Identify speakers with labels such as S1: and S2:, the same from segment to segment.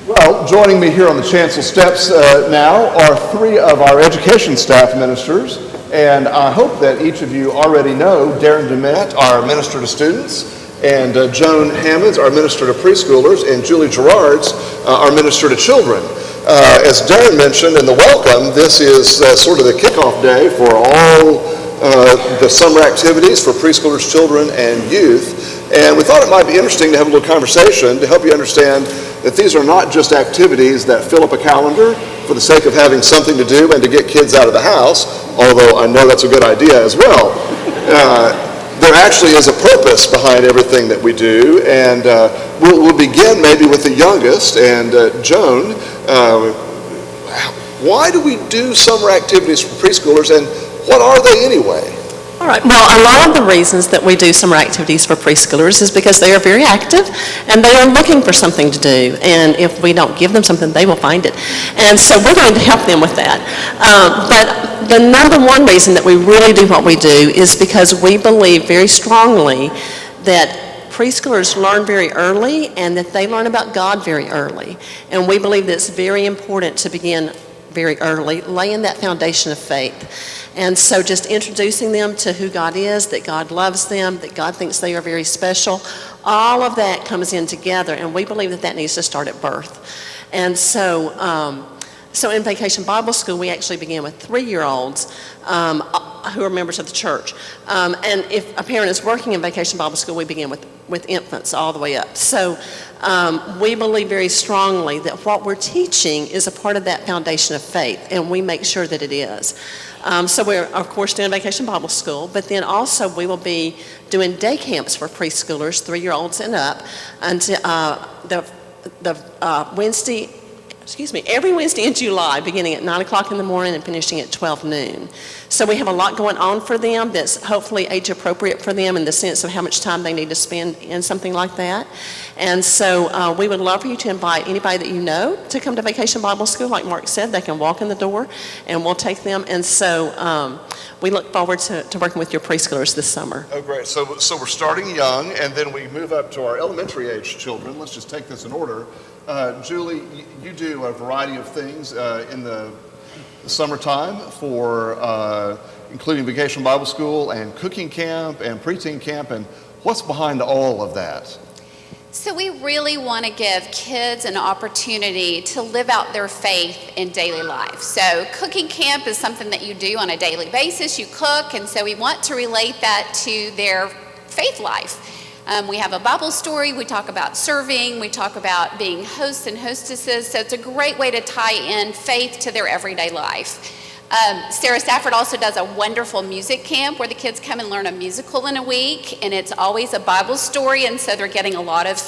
S1: Well, joining me here on the chancel steps now are three of our education staff ministers, and I hope that each of you already know Darren DeMette, our minister to students, and Joan Hammonds, our minister to preschoolers, and Julie Gerards, our minister to children. As Darren mentioned in the welcome, this is sort of the kickoff day for all the summer activities for preschoolers, children, and youth. And we thought it might be interesting to have a little conversation to help you understand that these are not just activities that fill up a calendar for the sake of having something to do and to get kids out of the house, although I know that's a good idea as well. There actually is a purpose behind everything that we do, and we'll begin maybe with the youngest, and Joan, why do we do summer activities for preschoolers, and what are they anyway?
S2: All right, well, a lot of the reasons that we do summer activities for preschoolers is because they are very active and they are looking for something to do, and if we don't give them something, they will find it. And so we're going to help them with that. But the number one reason that we really do what we do is because we believe very strongly that preschoolers learn very early and that they learn about God very early. And we believe that it's very important to begin very early, laying that foundation of faith. And so just introducing them to who God is, that God loves them, that God thinks they are very special, all of that comes in together, and we believe that that needs to start at birth. And so in Vacation Bible School, we actually begin with 3-year-olds who are members of the church. And if a parent is working in Vacation Bible School, we begin with infants all the way up. So we believe very strongly that what we're teaching is a part of that foundation of faith, and we make sure that it is. So we're, of course, doing Vacation Bible School, but then also we will be doing day camps for preschoolers, 3-year-olds and up, until every Wednesday in July, beginning at 9 o'clock in the morning and finishing at 12 noon. So we have a lot going on for them that's hopefully age appropriate for them in the sense of how much time they need to spend in something like that. And so we would love for you to invite anybody that you know to come to Vacation Bible School. Like Mark said, they can walk in the door and we'll take them. And so we look forward to working with your preschoolers this summer.
S1: Oh, great. So we're starting young, and then we move up to our elementary age children. Let's just take this in order. Julie, you do a variety of things in the summertime for including Vacation Bible School and cooking camp and preteen camp, and what's behind all of that?
S3: So we really want to give kids an opportunity to live out their faith in daily life. So cooking camp is something that you do on a daily basis. You cook, and so we want to relate that to their faith life. We have a Bible story, we talk about serving, we talk about being hosts and hostesses, so it's a great way to tie in faith to their everyday life. Sarah Stafford also does a wonderful music camp where the kids come and learn a musical in a week, and it's always a Bible story, and so they're getting a lot of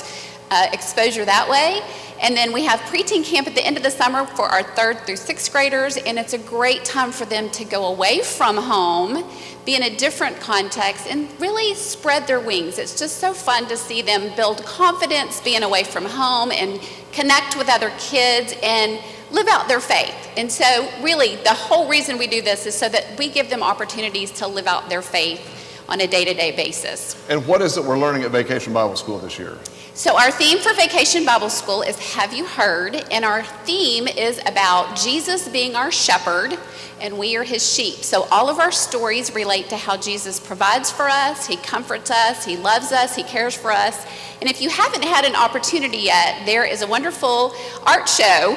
S3: exposure that way. And then we have preteen camp at the end of the summer for our 3rd through 6th graders, and it's a great time for them to go away from home, be in a different context, and really spread their wings. It's just so fun to see them build confidence being away from home and connect with other kids and live out their faith. And so really the whole reason we do this is so that we give them opportunities to live out their faith on a day-to-day basis.
S1: And what is it we're learning at Vacation Bible School this year?
S3: So our theme for Vacation Bible School is Have You Heard? And our theme is about Jesus being our shepherd and we are his sheep. So all of our stories relate to how Jesus provides for us, he comforts us, he loves us, he cares for us. And if you haven't had an opportunity yet, there is a wonderful art show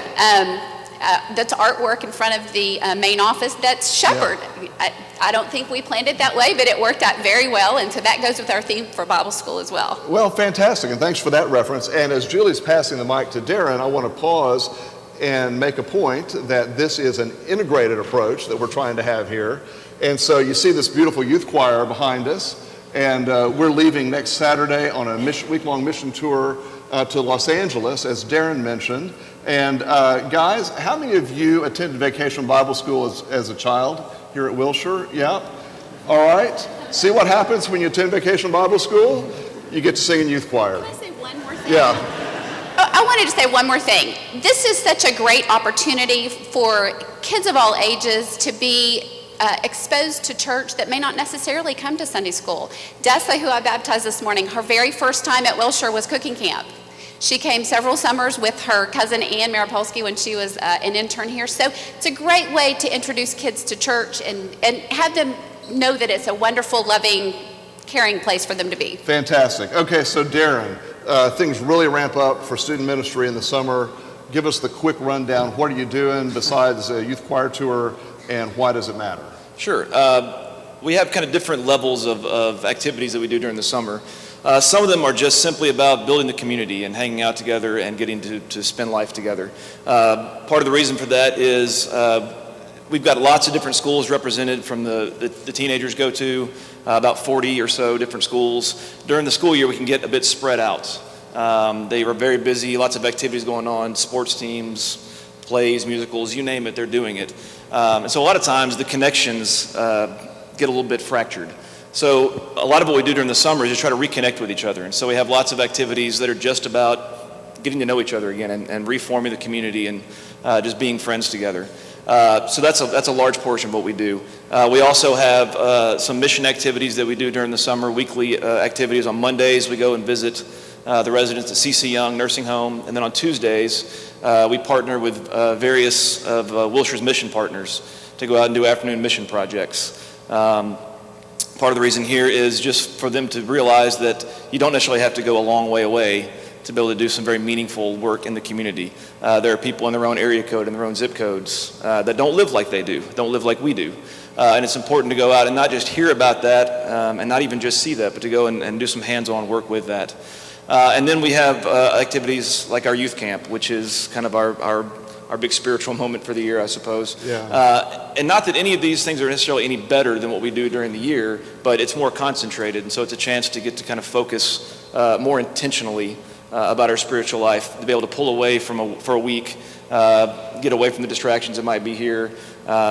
S3: that's artwork in front of the main office that's shepherd. Yeah. I don't think we planned it that way, but it worked out very well, and so that goes with our theme for Bible School as well.
S1: Well, fantastic, and thanks for that reference. And as Julie's passing the mic to Darren, I want to pause and make a point that this is an integrated approach that we're trying to have here. And so you see this beautiful youth choir behind us, and we're leaving next Saturday on a week-long mission tour to Los Angeles, as Darren mentioned. And guys, how many of you attended Vacation Bible School as a child here at Wilshire? Yeah? All right. See what happens when you attend Vacation Bible School? You get to sing in youth choir.
S3: Can I say one more thing?
S1: Yeah.
S3: I wanted to say one more thing. This is such a great opportunity for kids of all ages to be exposed to church that may not necessarily come to Sunday school. Dessa, who I baptized this morning, her very first time at Wilshire was cooking camp. She came several summers with her cousin Ann Maripolsky when she was an intern here. So it's a great way to introduce kids to church and have them know that it's a wonderful, loving, caring place for them to be.
S1: Fantastic. Okay, so Darren, things really ramp up for student ministry in the summer. Give us the quick rundown. What are you doing besides a youth choir tour, and why does it matter?
S4: Sure. We have kind of different levels of activities that we do during the summer. Some of them are just simply about building the community and hanging out together and getting to spend life together. Part of the reason for that is we've got lots of different schools represented from the teenagers go to, about 40 or so different schools. During the school year, we can get a bit spread out. They are very busy, lots of activities going on, sports teams, plays, musicals, you name it, they're doing it. And so a lot of times the connections get a little bit fractured. So a lot of what we do during the summer is just try to reconnect with each other. And so we have lots of activities that are just about getting to know each other again and reforming the community and just being friends together. So that's a large portion of what we do. We also have some mission activities that we do during the summer, weekly activities. On Mondays, we go and visit the residents at C.C. Young Nursing Home. And then on Tuesdays, we partner with various of Wilshire's mission partners to go out and do afternoon mission projects. Part of the reason here is just for them to realize that you don't necessarily have to go a long way away to be able to do some very meaningful work in the community. There are people in their own area code and their own zip codes that don't live like they do, don't live like we do. And it's important to go out and not just hear about that and not even just see that, but to go and do some hands-on work with that. And then we have activities like our youth camp, which is kind of our big spiritual moment for the year, I suppose.
S1: Yeah.
S4: And not that any of these things are necessarily any better than what we do during the year, but it's more concentrated, and so it's a chance to get to kind of focus more intentionally about our spiritual life, to be able to pull away for a week, get away from the distractions that might be here,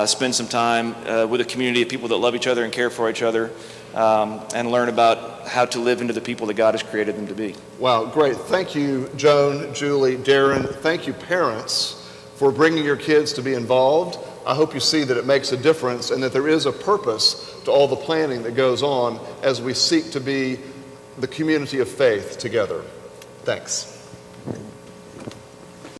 S4: spend some time with a community of people that love each other and care for each other, and learn about how to live into the people that God has created them to be.
S1: Wow, great. Thank you, Joan, Julie, Darren. Thank you, parents, for bringing your kids to be involved. I hope you see that it makes a difference and that there is a purpose to all the planning that goes on as we seek to be the community of faith together. Thanks.